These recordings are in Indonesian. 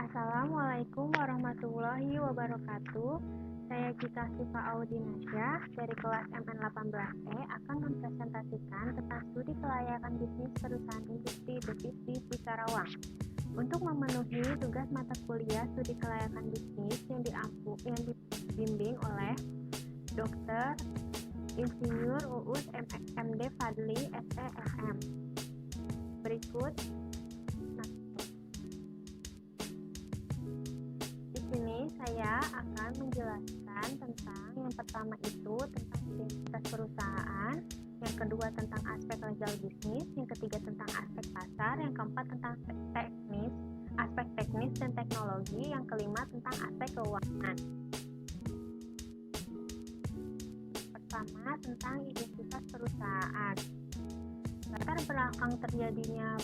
Assalamualaikum warahmatullahi wabarakatuh. Saya Gita Siva Audinasya dari kelas MN18E akan mempresentasikan tentang studi kelayakan bisnis perusahaan industri BIS di Karawang. Untuk memenuhi tugas mata kuliah studi kelayakan bisnis yang dibimbing oleh Dr. Insinyur Uus MD Fadli SEFM. Berikut sini saya akan menjelaskan tentang yang pertama itu tentang identitas perusahaan, yang kedua tentang aspek legal bisnis, yang ketiga tentang aspek pasar, yang keempat tentang aspek teknis dan teknologi, yang kelima tentang aspek keuangan. Pertama tentang identitas perusahaan. Latar belakang terjadinya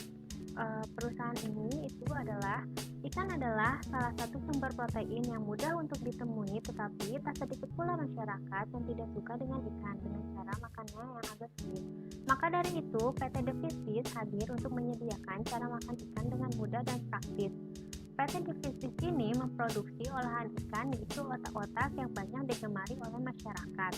perusahaan ini itu adalah ikan adalah salah satu sumber protein yang mudah untuk ditemui, tetapi tak sedikit pula masyarakat yang tidak suka dengan ikan dengan cara makannya yang agak sulit. Maka dari itu, PT The Fish hadir untuk menyediakan cara makan ikan dengan mudah dan praktis. PT The Fish ini memproduksi olahan ikan, yaitu otak-otak yang banyak digemari oleh masyarakat.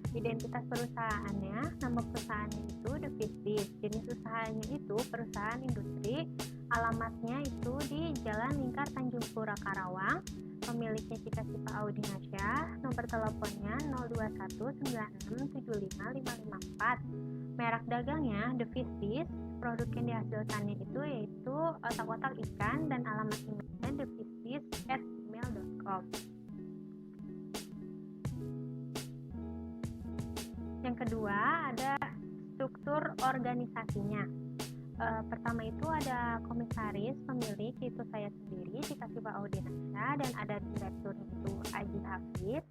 Identitas perusahaannya, nama perusahaannya itu The Fish. Jenis usahanya itu perusahaan industri. Alamatnya itu di Jalan Lingkar Tanjung Pura Karawang. Pemiliknya Cita Siva Audinasya. Nomor teleponnya 02196755554. Merek dagangnya The Fish. Produk yang dihasilkannya itu yaitu otak-otak ikan, dan alamat emailnya thefish@gmail.com. Yang kedua ada struktur organisasinya. Pertama itu ada komisaris, pemilik itu saya sendiri Cita Siva Audinasya, dan ada direktur itu Aji Hafiz.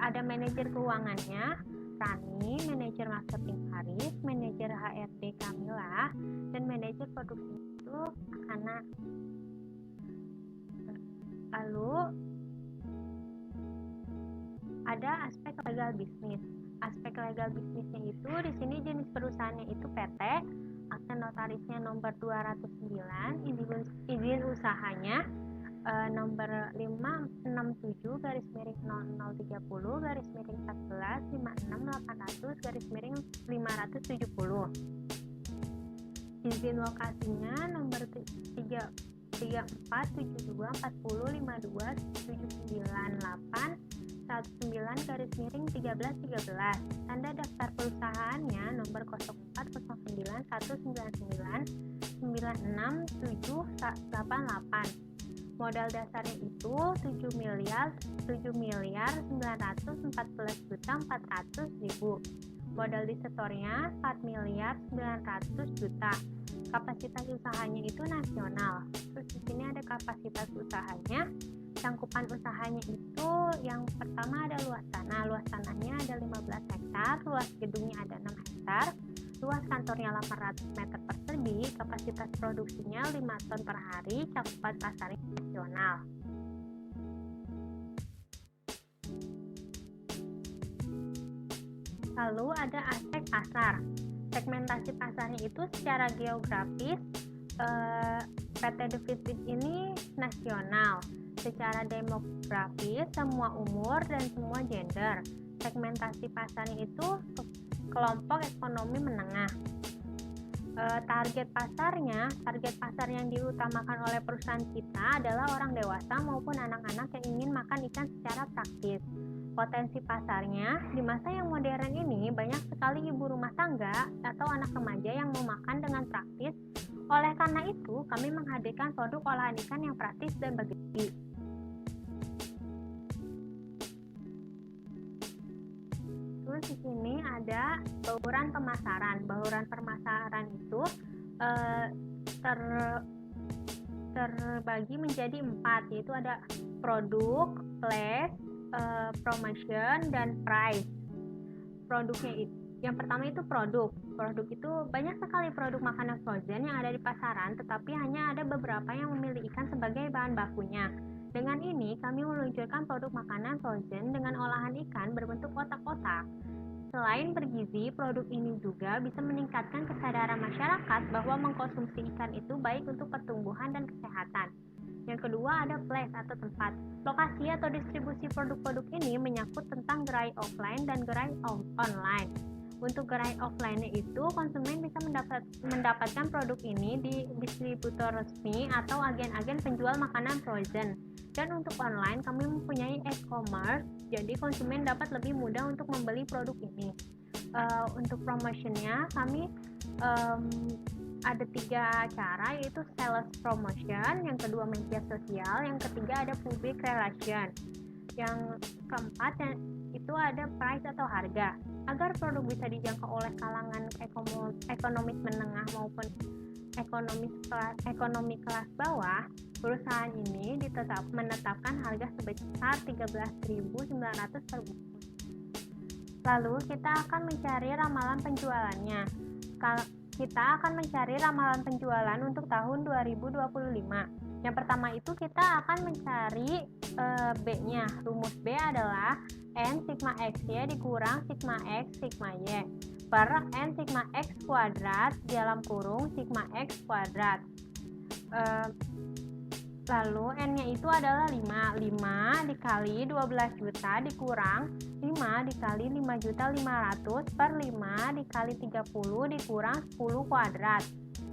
Ada manajer keuangannya Rani, manajer marketing Haris, manajer HRD Kamila, dan manajer produksi itu Hana. Lalu ada aspek legal bisnis. Aspek legal bisnisnya itu di sini jenis perusahaannya itu PT, akte notarisnya nomor 209, izin usahanya nomor 567-11-11-16800-570. Izin lokasinya nomor 34724052798191-1313. Tanda daftar perusahaannya nomor 0409196788. Modal dasarnya itu 7.914.400.000. Modal disetornya 4.900.000.000. Kapasitas usahanya itu nasional. Terus di sini ada kapasitas usahanya. Cangkupan usahanya itu yang pertama ada luas tanah. Luas tanahnya ada 15 hektar, luas gedungnya ada 6 hektar. Luas kantornya 800 meter persegi, kapasitas produksinya 5 ton per hari, cakupan pasarnya nasional. Lalu ada aspek pasar. Segmentasi pasarnya itu secara geografis, PT The Fish ini nasional. Secara demografis, semua umur dan semua gender. Segmentasi pasarnya itu kelompok ekonomi menengah. Target pasar yang diutamakan oleh perusahaan kita adalah orang dewasa maupun anak-anak yang ingin makan ikan secara praktis. Potensi pasarnya, di masa yang modern ini banyak sekali ibu rumah tangga atau anak remaja yang mau makan dengan praktis. Oleh karena itu, kami menghadirkan produk olahan ikan yang praktis dan bergizi. Terus di sini ada bauran pemasaran. Bauran pemasaran itu terbagi menjadi 4, yaitu ada produk, place, promotion, dan price. Produknya itu, yang pertama itu produk. Produk itu banyak sekali produk makanan frozen yang ada di pasaran, tetapi hanya ada beberapa yang memilih ikan sebagai bahan bakunya. Dengan ini, kami meluncurkan produk makanan frozen dengan olahan ikan berbentuk kotak-kotak. Selain bergizi, produk ini juga bisa meningkatkan kesadaran masyarakat bahwa mengkonsumsi ikan itu baik untuk pertumbuhan dan kesehatan. Yang kedua ada place atau tempat. Lokasi atau distribusi produk-produk ini menyangkut tentang gerai offline dan gerai online. Untuk gerai offline-nya itu, konsumen bisa mendapatkan produk ini di distributor resmi atau agen-agen penjual makanan frozen. Dan untuk online, kami mempunyai e-commerce, jadi konsumen dapat lebih mudah untuk membeli produk ini. Untuk promotionnya, kami ada 3 cara, yaitu sales promotion, yang kedua media sosial, yang ketiga ada public relation, yang keempat itu ada price atau harga. Agar produk bisa dijangkau oleh kalangan ekonomis menengah maupun ekonomi kelas bawah, perusahaan ini menetapkan harga sebesar 13.900 per buku. Lalu kita akan mencari ramalan penjualannya. Kita akan mencari ramalan penjualan untuk tahun 2025. Yang pertama itu kita akan mencari B-nya. Rumus B adalah N sigma X-Y dikurang sigma X sigma Y per N sigma X kuadrat dalam kurung sigma X kuadrat. Lalu N-nya itu adalah 5 dikali 12 juta dikurang 5 dikali 5.500.000 per 5 dikali 30 dikurang 10 kuadrat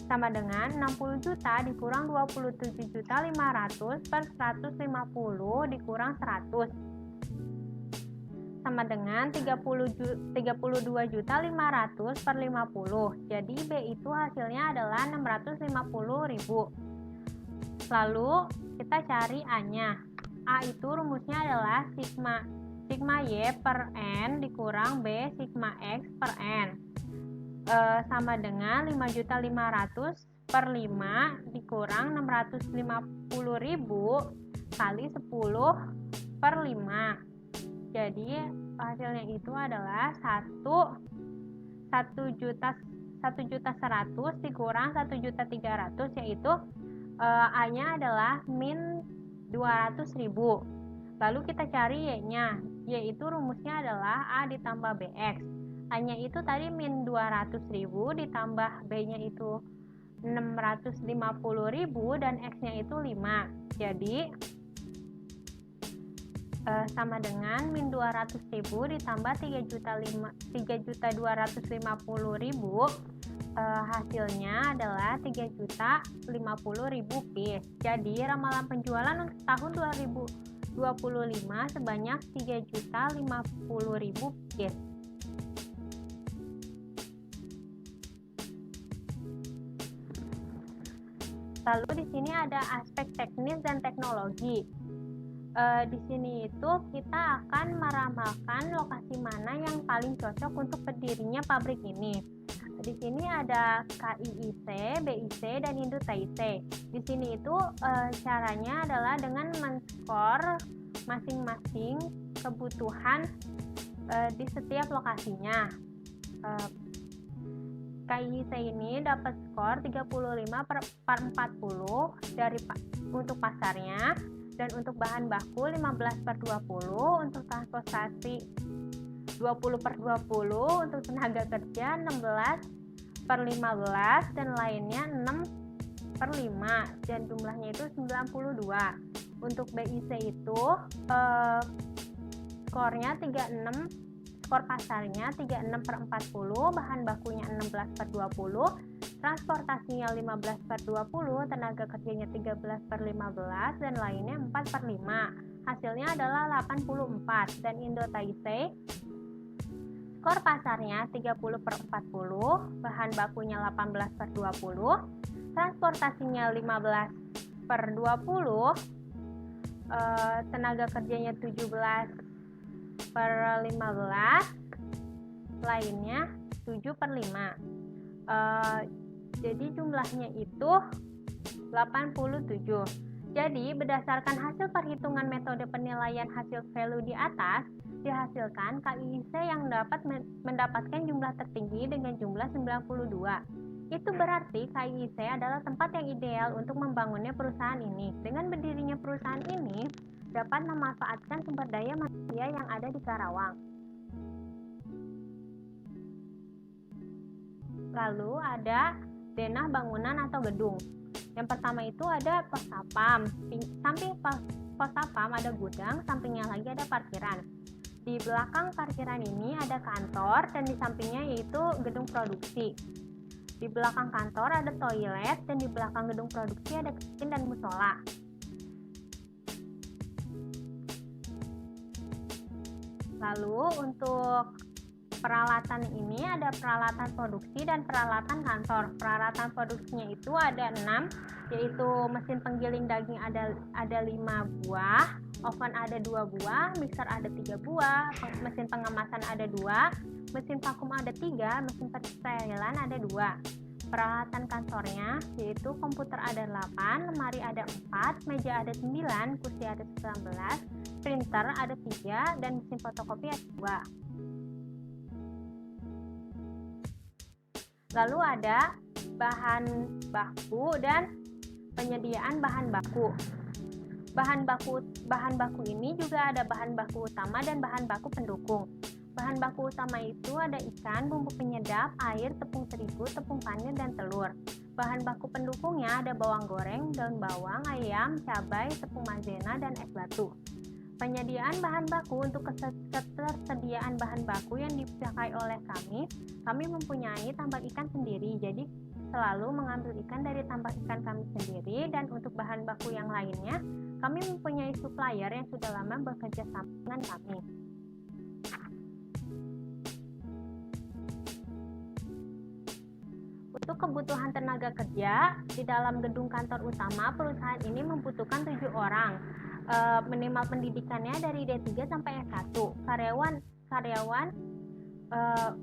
sama dengan 60 juta dikurang 27.500.000 per 150 dikurang 100 sama dengan 32.500.000 per 50. Jadi B itu hasilnya adalah 650.000. Lalu kita cari A-nya. A itu rumusnya adalah sigma Y per N dikurang B sigma X per N sama dengan 5.500.000 per 5 dikurang 650.000 kali 10 per 5. Jadi hasilnya itu adalah 1.100.000 dikurang 1.300.000, yaitu A-nya adalah min 200.000. Lalu kita cari Y-nya, yaitu rumusnya adalah A ditambah BX. A-nya itu tadi min 200.000 ditambah B-nya itu 650.000 dan X-nya itu 5. Jadi sama dengan min 200.000 ditambah 3.250.000, hasilnya adalah 3.050.000 piece. Jadi ramalan penjualan untuk tahun 2025 sebanyak 3.050.000 piece. Lalu di sini ada aspek teknis dan teknologi. Di sini itu kita akan meramalkan lokasi mana yang paling cocok untuk berdirinya pabrik ini. Di sini ada KIIC, BIC, dan Indo-TIC. Di sini itu caranya adalah dengan men-skor masing-masing kebutuhan di setiap lokasinya. KIIC ini dapat skor 35 per 40 untuk pasarnya, dan untuk bahan baku 15 per 20, untuk transportasi 20 per 20, untuk tenaga kerja 16 per 15, dan lainnya 6 per 5, dan jumlahnya itu 92. Untuk BIC itu skornya 36, skor pasarnya 36 per 40, bahan bakunya 16 per 20, transportasinya 15 per 20, tenaga kerjanya 13 per 15, dan lainnya 4 per 5. Hasilnya adalah 84. Dan Indo-TIC skor pasarnya 30 per 40, bahan bakunya 18 per 20, transportasinya 15 per 20, tenaga kerjanya 17 per 15, lainnya 7 per 5. Jadi jumlahnya itu 87. Jadi berdasarkan hasil perhitungan metode penilaian hasil value di atas, dihasilkan KIIC yang dapat mendapatkan jumlah tertinggi dengan jumlah 92. Itu berarti KIIC adalah tempat yang ideal untuk membangunnya perusahaan ini. Dengan berdirinya perusahaan ini dapat memanfaatkan sumber daya manusia yang ada di Karawang. Lalu ada denah bangunan atau gedung. Yang pertama itu ada pos satpam. Samping pos satpam ada gudang, sampingnya lagi ada parkiran. Di belakang parkiran ini ada kantor dan di sampingnya yaitu gedung produksi. Di belakang kantor ada toilet dan di belakang gedung produksi ada kantin dan musola. Lalu untuk peralatan ini ada peralatan produksi dan peralatan kantor. Peralatan produksinya itu ada 6, yaitu mesin penggiling daging ada 5 buah, oven ada 2 buah, mixer ada 3 buah, mesin pengemasan ada 2, mesin vakum ada 3, mesin pensterilan ada 2. Peralatan kantornya yaitu komputer ada 8, lemari ada 4, meja ada 9, kursi ada 19, printer ada 3, dan mesin fotokopi ada 2. Lalu ada bahan baku dan penyediaan bahan baku. Bahan baku ini juga ada bahan baku utama dan bahan baku pendukung. Bahan baku utama itu ada ikan, bumbu penyedap, air, tepung terigu, tepung panir, dan telur. Bahan baku pendukungnya ada bawang goreng, daun bawang, ayam, cabai, tepung maizena, dan es batu. Penyediaan bahan baku untuk ketersediaan bahan baku yang dipakai oleh kami mempunyai tambak ikan sendiri, jadi selalu mengambil ikan dari tambak ikan kami sendiri, dan untuk bahan baku yang lainnya, kami mempunyai supplier yang sudah lama bekerja sama dengan kami. Untuk kebutuhan tenaga kerja, di dalam gedung kantor utama, perusahaan ini membutuhkan 7 orang. Minimal pendidikannya dari D3 sampai S1. Karyawan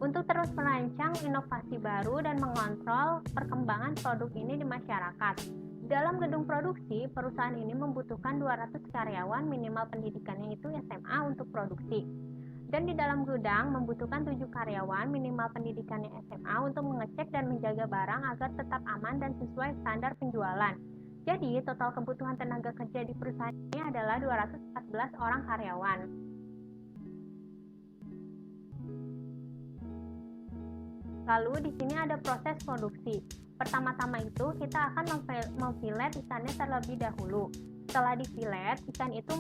untuk terus merancang inovasi baru dan mengontrol perkembangan produk ini di masyarakat. Dalam gedung produksi, perusahaan ini membutuhkan 200 karyawan, minimal pendidikannya itu SMA untuk produksi. Dan di dalam gudang membutuhkan 7 karyawan, minimal pendidikannya SMA untuk mengecek dan menjaga barang agar tetap aman dan sesuai standar penjualan. Jadi, total kebutuhan tenaga kerja di perusahaan ini adalah 214 orang karyawan. Lalu di sini ada proses produksi. Pertama-tama itu kita akan memfilet ikannya terlebih dahulu. Setelah difilet, ikan itu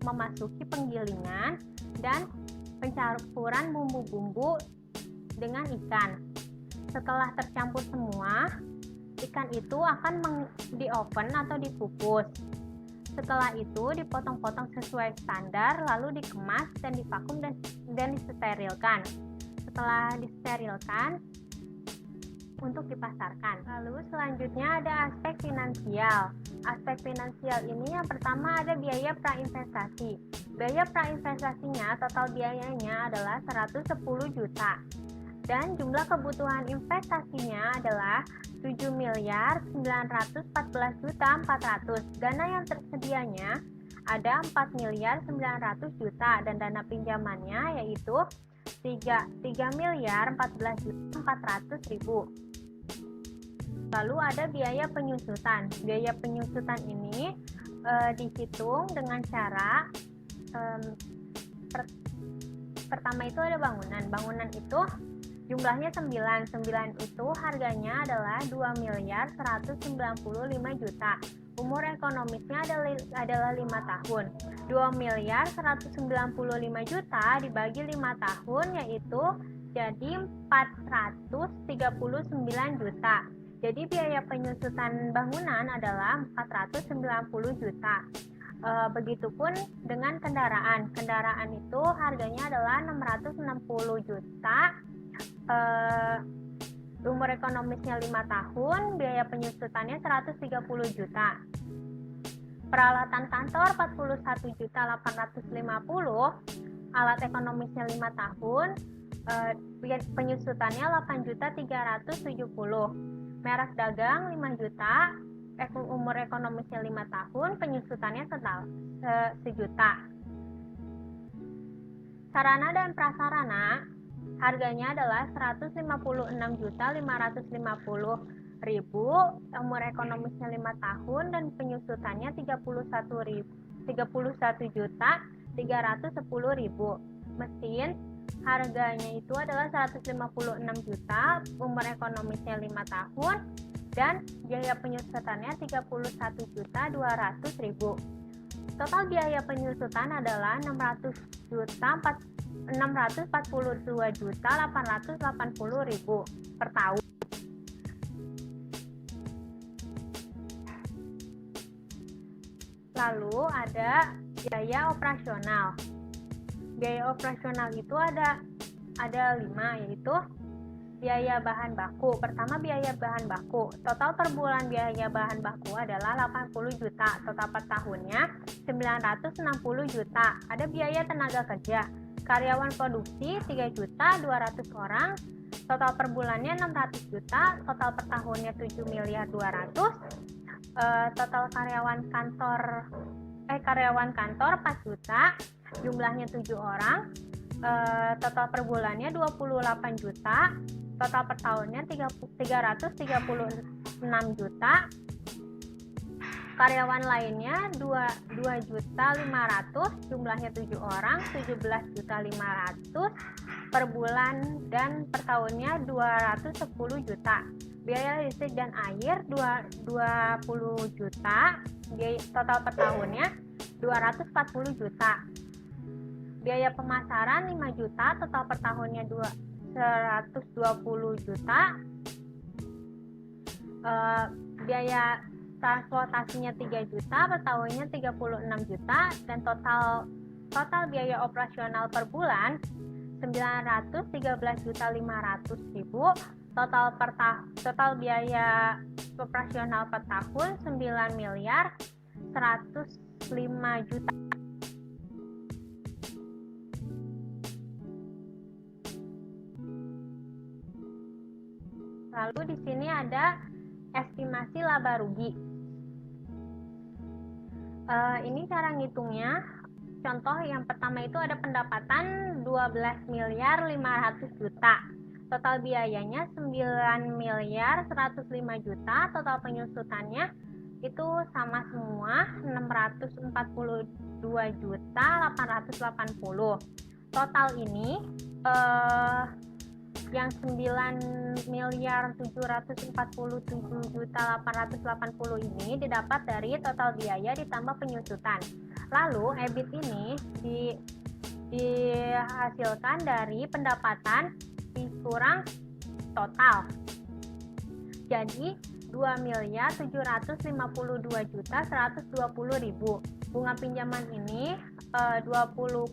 memasuki penggilingan dan pencampuran bumbu-bumbu dengan ikan. Setelah tercampur semua, ikan itu akan di oven atau dikukus. Setelah itu dipotong-potong sesuai standar, lalu dikemas dan divakum dan disterilkan. Setelah disterilkan untuk dipasarkan. Lalu selanjutnya ada aspek finansial. Aspek finansial ini yang pertama ada biaya prainvestasi. Biaya prainvestasinya total biayanya adalah 110 juta. Dan jumlah kebutuhan investasinya adalah 7.914.400. Dana yang tersedianya ada 4.900.000.000 dan dana pinjamannya yaitu 3.014.400.000. Lalu ada biaya penyusutan. Biaya penyusutan ini dihitung dengan cara pertama itu ada bangunan. Bangunan itu jumlahnya 9 itu harganya adalah 2.195.000.000. Umur ekonomisnya adalah 5 tahun. 2.195.000.000 dibagi 5 tahun yaitu jadi 439 juta. Jadi biaya penyusutan bangunan adalah 490 juta. Begitupun dengan kendaraan. Kendaraan itu harganya adalah 660 juta. Umur ekonomisnya 5 tahun, biaya penyusutannya 130 juta. Peralatan kantor 41.850, alat ekonomisnya 5 tahun, penyusutannya 8.370. Merek dagang 5 juta, umur ekonomisnya 5 tahun, penyusutannya 1 juta. Sarana dan prasarana harganya adalah 156.550.000, umur ekonomisnya 5 tahun dan penyusutannya 31.310.000. Mesin harganya itu adalah 156 juta, umur ekonomisnya 5 tahun, dan biaya penyusutannya 31.200.000. Total biaya penyusutan adalah 642.880.000 per tahun. Lalu ada biaya operasional. Biaya operasional itu ada 5, yaitu biaya bahan baku. Pertama, biaya bahan baku. Total per bulan biaya bahan baku adalah 80 juta. Total per tahunnya 960 juta. Ada biaya tenaga kerja. Karyawan produksi 3.200.000 orang. Total per bulannya 600 juta. Total per tahunnya 7.200.000. Total karyawan kantor 4 juta. Jumlahnya 7 orang. Total per bulannya 28 juta. Total per tahunnya 336 juta. Karyawan lainnya 2.500.000, jumlahnya 7 orang, 17.500.000 per bulan, dan per tahunnya 210 juta. Biaya listrik dan air 20 juta, total per tahunnya 240 juta. Biaya pemasaran 5 juta, total per tahunnya 120 juta. Biaya transportasinya 3 juta, per tahunnya 36 juta, dan total biaya operasional per bulan 913.500.000. Total biaya operasional per tahun 9.105 juta. Lalu di sini ada estimasi laba rugi. Ini cara ngitungnya. Contoh yang pertama itu ada pendapatan 12.500.000 juta. Total biayanya 9.105 juta. Total penyusutannya itu sama semua, 642.880. Total ini yang 9.747.880 ini didapat dari total biaya ditambah penyusutan. Lalu EBIT ini dihasilkan dari pendapatan dikurang total. Jadi 2.752.120.000. Bunga pinjaman ini 20%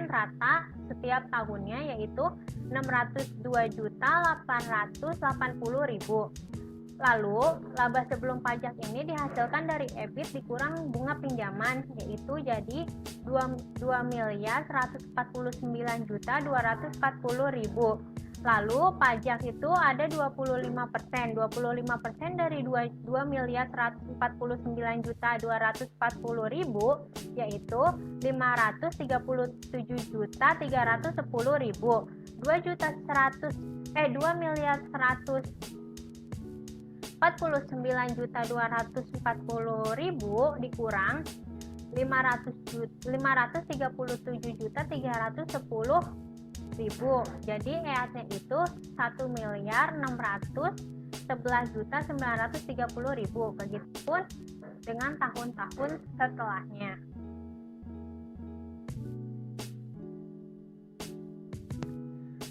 rata setiap tahunnya, yaitu 602.880.000. Lalu laba sebelum pajak ini dihasilkan dari EBIT dikurang bunga pinjaman, yaitu jadi 2.149.240.000. Lalu pajak itu ada 25%. 25% dari 2.149.240.000 yaitu 537.310.000. 2.149.240.000 dikurang 537.310.000. Jadi EAT-nya itu 1.611.930.000. Begitupun dengan tahun-tahun setelahnya.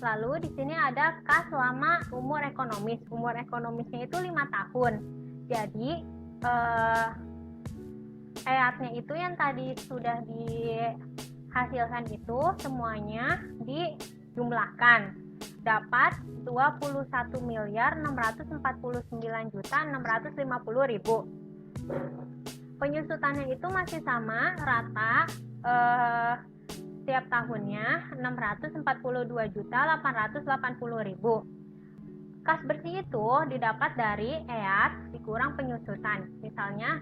Lalu di sini ada kas selama umur ekonomis. Umur ekonomisnya itu 5 tahun. Jadi EAT-nya itu yang tadi sudah dihasilkan itu semuanya dijumlahkan. Dapat 21.649.650.000. Penyusutannya itu masih sama, rata setiap tahunnya 642.880.000. Kas bersih itu didapat dari EAT dikurang penyusutan. Misalnya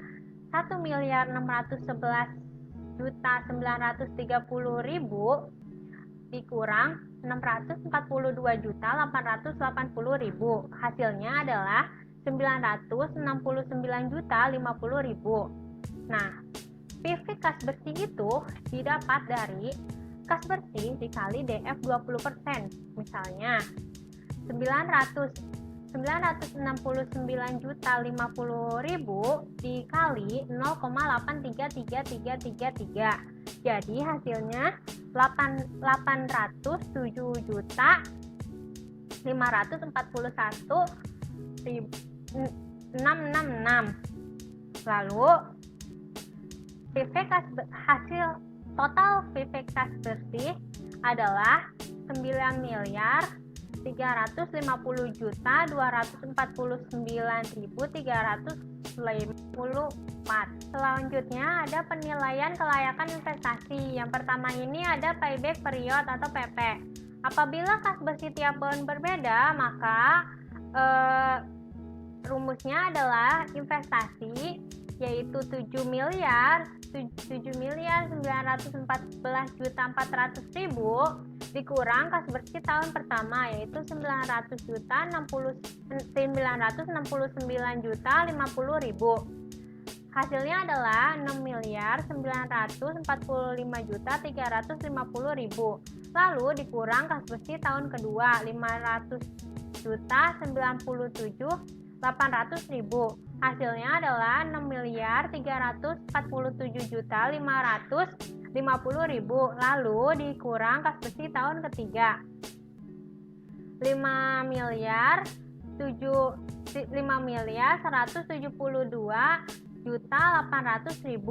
1.611.930.000 dikurang 642.880.000. Hasilnya adalah 969.050.000. Nah, PV kas bersih itu didapat dari kas bersih dikali DF 20%. Misalnya 969.050.000 dikali 0,833333. Jadi hasilnya 807.541.666. Lalu hasil total PV kas bersih adalah 9.349.249.354. Selanjutnya ada penilaian kelayakan investasi. Yang pertama ini ada payback period atau PP. Apabila kas bersih tiap tahun berbeda, maka rumusnya adalah investasi yaitu 7.914.400.000 dikurang kas bersih tahun pertama yaitu 969.050.000. Hasilnya adalah 6.945.350.000. Lalu dikurang kas bersih tahun kedua 500.097.800.000. Hasilnya adalah 6.347.550.000. Lalu dikurang kas bersih tahun ketiga 5.172.800.000.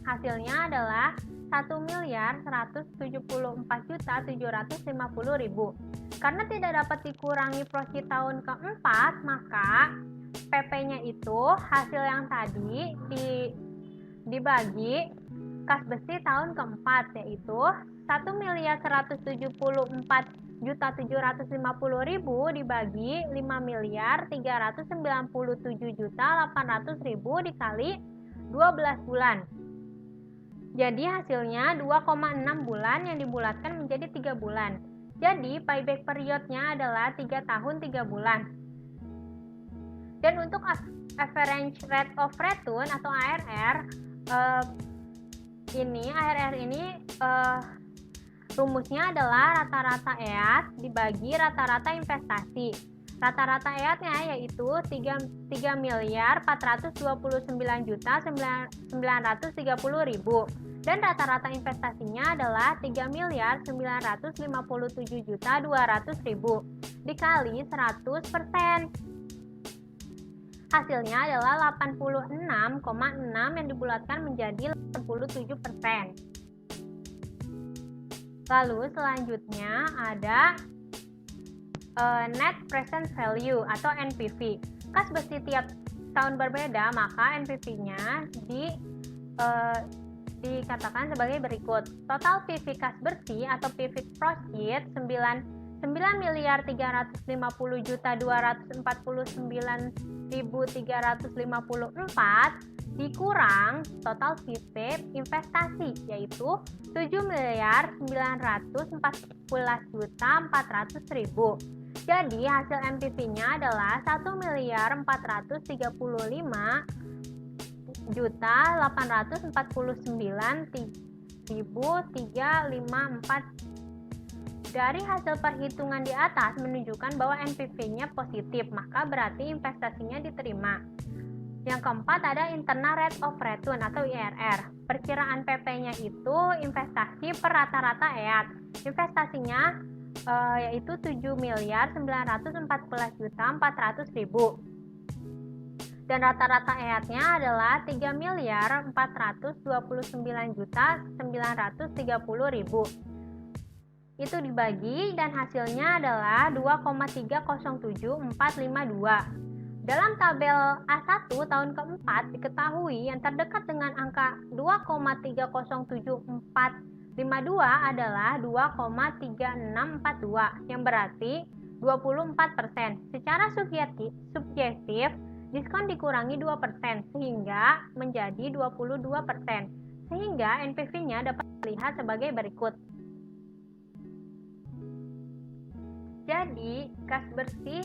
Hasilnya adalah 1.174.750.000. Karena tidak dapat dikurangi profit tahun keempat, maka PP-nya itu hasil yang tadi dibagi kas bersih tahun keempat yaitu 1.174.750.000 dibagi 5.397.800.000 dikali 12 bulan. Jadi hasilnya 2,6 bulan yang dibulatkan menjadi 3 bulan. Jadi payback periodnya adalah 3 tahun 3 bulan. Dan untuk average rate of return atau ARR ini rumusnya adalah rata-rata EAT dibagi rata-rata investasi. Rata-rata EAT-nya yaitu 3.429.930.000 dan rata-rata investasinya adalah 3.957.200.000 dikali 100%. Hasilnya adalah 86,6 yang dibulatkan menjadi 87%. Lalu selanjutnya ada net present value atau NPV. Kas bersih tiap tahun berbeda, maka NPV-nya dikatakan sebagai berikut. Total PV kas bersih atau PV profit 9.249.354 dikurang total PV investasi yaitu 7.914.400.000. Jadi hasil MPV-nya adalah 1.435.849.354. Dari hasil perhitungan di atas menunjukkan bahwa NPV-nya positif, maka berarti investasinya diterima. Yang keempat ada internal rate of return atau IRR. Perkiraan PP-nya itu investasi per rata-rata EAT. Investasinya yaitu 7.914.400.000 dan rata-rata EAT-nya adalah 3.429.930.000. Itu dibagi dan hasilnya adalah 2,307452. Dalam tabel A1 tahun keempat diketahui yang terdekat dengan angka 2,307.452 adalah 2,3642 yang berarti 24%. Secara subjektif, diskon dikurangi 2% sehingga menjadi 22%. Sehingga NPV-nya dapat dilihat sebagai berikut. Jadi, kas bersih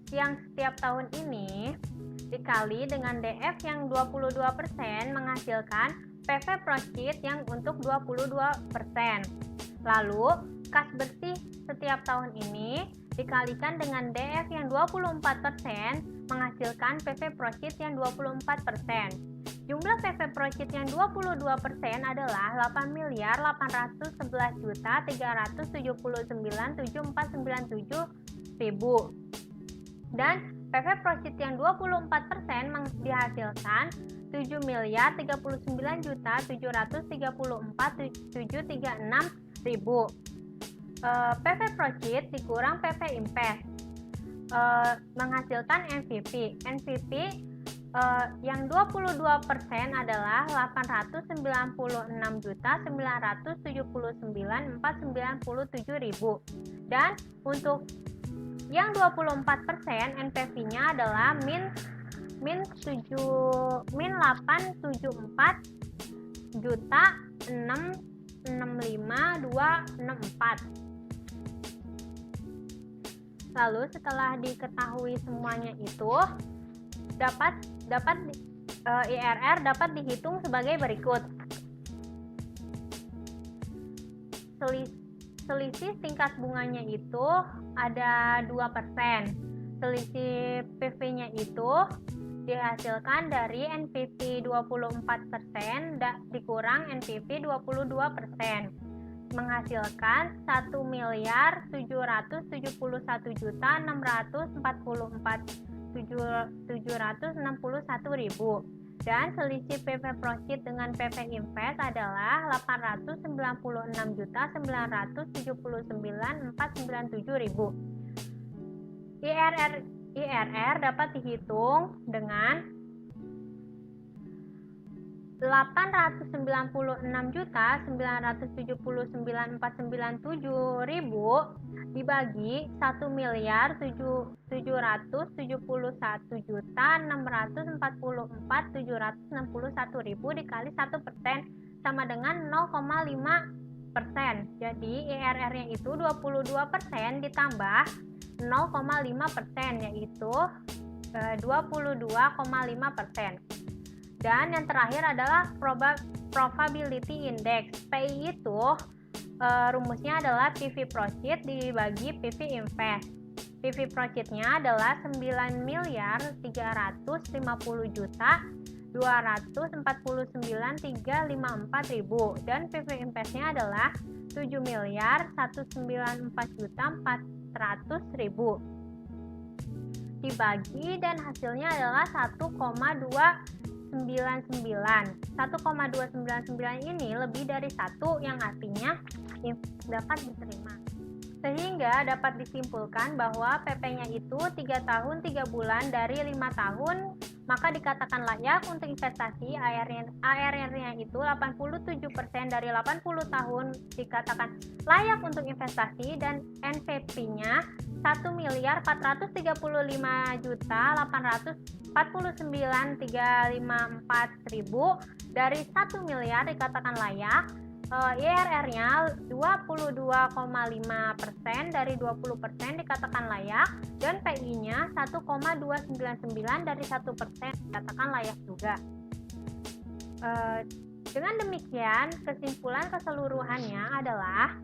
yang setiap tahun ini dikali dengan DF yang 22% menghasilkan PV profit yang untuk 22%. Lalu, kas bersih setiap tahun ini dikalikan dengan DF yang 24% menghasilkan PV Profit yang 24%. Jumlah PV Profit yang 22% adalah 8.379.797.497 dan PV Profit yang 24% dihasilkan 7.039.734.736.000. PV Profit dikurang PV Invest menghasilkan NPV. NPV yang 22% adalah 896.979.497.000 dan untuk yang 24% NPV-nya adalah min 874.665.264. Lalu setelah diketahui semuanya itu IRR dapat dihitung sebagai berikut. Selisih tingkat bunganya itu ada 2%. Selisih PV-nya itu dihasilkan dari NPV 24% dikurang NPV 22%. Menghasilkan 1.744.761.000 dan selisih PV Profit dengan PV Invest adalah 896.979.497.000. IRR dapat dihitung dengan 896.979.497.000 dibagi 1.071.644.761.000 dikali 1% sama dengan 0,5%. Jadi IRR-nya itu 22% ditambah 0,5% yaitu 22,5%. Dan yang terakhir adalah Probability Index. PI itu rumusnya adalah PV Profit dibagi PV Invest. PV Profitnya adalah 9.249.354.000 dan PV Investnya adalah 7.194.400.000 dibagi dan hasilnya adalah 1,299 ini lebih dari 1 yang artinya dapat diterima. Sehingga dapat disimpulkan bahwa PP-nya itu 3 tahun 3 bulan dari 5 tahun, maka dikatakan layak untuk investasi. ARR-nya itu 87% dari 80 tahun dikatakan layak untuk investasi dan NPV-nya 1.439.354.000 dari 1 miliar dikatakan layak. IRR-nya 22,5% dari 20% dikatakan layak dan PI-nya 1,299 dari 1% dikatakan layak juga. Dengan demikian, kesimpulan keseluruhannya adalah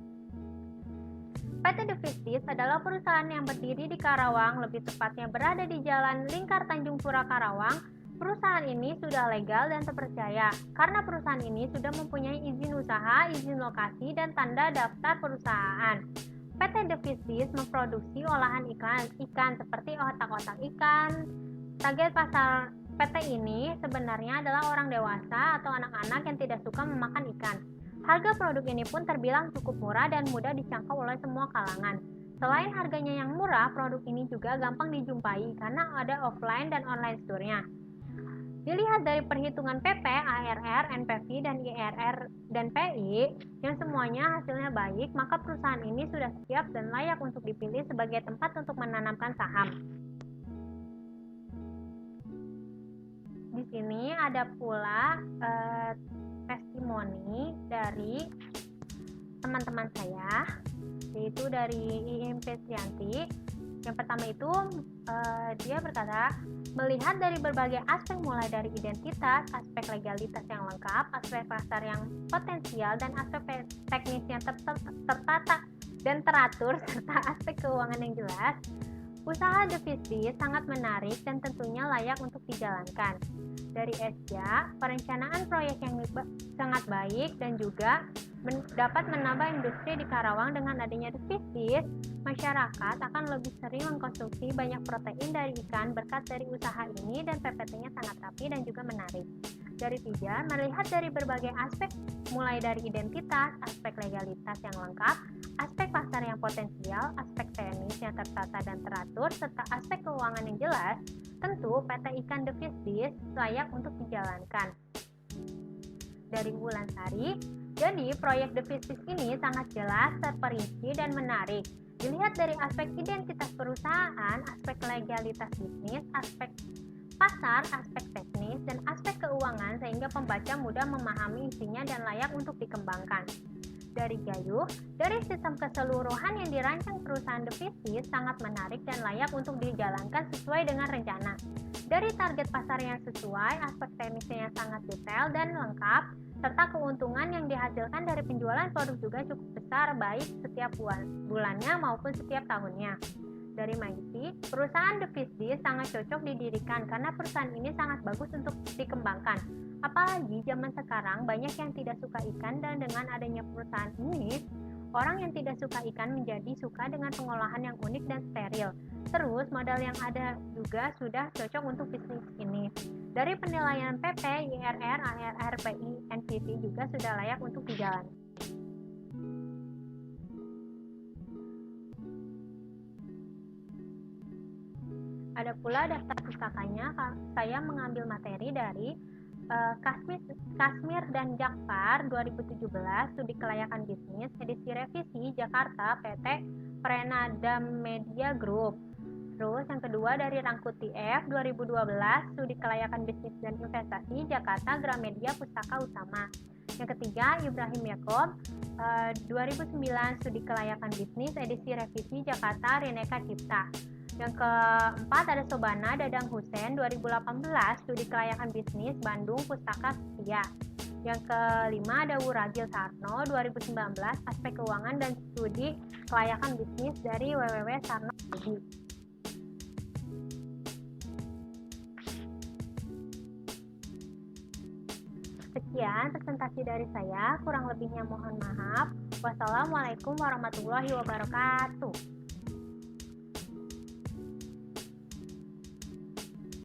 PT Devisis adalah perusahaan yang berdiri di Karawang, lebih tepatnya berada di Jalan Lingkar Tanjung Pura Karawang. Perusahaan ini sudah legal dan terpercaya karena perusahaan ini sudah mempunyai izin usaha, izin lokasi, dan tanda daftar perusahaan. PT Devisis memproduksi olahan ikan seperti otak-otak ikan. Target pasar PT ini sebenarnya adalah orang dewasa atau anak-anak yang tidak suka memakan ikan. Harga produk ini pun terbilang cukup murah dan mudah dijangkau oleh semua kalangan. Selain harganya yang murah, produk ini juga gampang dijumpai karena ada offline dan online store-nya. Dilihat dari perhitungan PP, ARR, NPV, dan IRR, dan PI, yang semuanya hasilnya baik, maka perusahaan ini sudah siap dan layak untuk dipilih sebagai tempat untuk menanamkan saham. Di sini ada pula testimoni dari teman-teman saya, yaitu dari IMP Trianti. Yang pertama itu dia berkata, melihat dari berbagai aspek mulai dari identitas, aspek legalitas yang lengkap, aspek pasar yang potensial, dan aspek teknis yang tertata dan teratur, serta aspek keuangan yang jelas, usaha The Fish Dish sangat menarik dan tentunya layak untuk dijalankan. Dari ESJA, perencanaan proyek yang sangat baik dan juga dapat menambah industri di Karawang. Dengan adanya The Fish Dish, masyarakat akan lebih sering mengkonsumsi banyak protein dari ikan berkat dari usaha ini, dan PPT-nya sangat rapi dan juga menarik. Dari 3, melihat dari berbagai aspek mulai dari identitas, aspek legalitas yang lengkap, aspek pasar yang potensial, aspek teknis yang tertata dan teratur, serta aspek keuangan yang jelas, tentu PT Ikan The Fish Dish layak untuk dijalankan. Dari Wulansari, jadi proyek The Fish Dish ini sangat jelas, terperinci, dan menarik. Dilihat dari aspek identitas perusahaan, aspek legalitas bisnis, aspek pasar, aspek teknis, dan aspek keuangan, sehingga pembaca mudah memahami isinya dan layak untuk dikembangkan. Dari Gayuh, dari sistem keseluruhan yang dirancang perusahaan The Fish Dish sangat menarik dan layak untuk dijalankan sesuai dengan rencana. Dari target pasar yang sesuai, aspek teknisnya yang sangat detail dan lengkap, serta keuntungan yang dihasilkan dari penjualan produk juga cukup besar, baik setiap bulannya maupun setiap tahunnya. Dari Maiti, perusahaan The Fish Dish sangat cocok didirikan karena perusahaan ini sangat bagus untuk dikembangkan. Apalagi zaman sekarang banyak yang tidak suka ikan, dan dengan adanya perusahaan ini, orang yang tidak suka ikan menjadi suka dengan pengolahan yang unik dan steril. Terus modal yang ada juga sudah cocok untuk bisnis ini. Dari penilaian PP, IRR, ARR, PI, NPV juga sudah layak untuk dijalankan. Ada pula daftar pustakanya. Saya mengambil materi dari Kasmir dan Jakfar 2017, Studi Kelayakan Bisnis, edisi revisi Jakarta, PT Prenada Media Group. Terus yang kedua dari Rangkuti F 2012, Studi Kelayakan Bisnis dan Investasi, Jakarta, Gramedia Pustaka Utama. Yang ketiga Ibrahim Yakob 2009, Studi Kelayakan Bisnis, edisi revisi Jakarta, Rineka Cipta. Yang keempat ada Sobana Dadang Husen 2018, Studi Kelayakan Bisnis, Bandung, Pustaka Setia. Yang kelima ada Wuragil Sarno 2019, Aspek Keuangan dan Studi Kelayakan Bisnis dari www.sarno. Sekian presentasi dari saya, kurang lebihnya mohon maaf. Wassalamualaikum warahmatullahi wabarakatuh.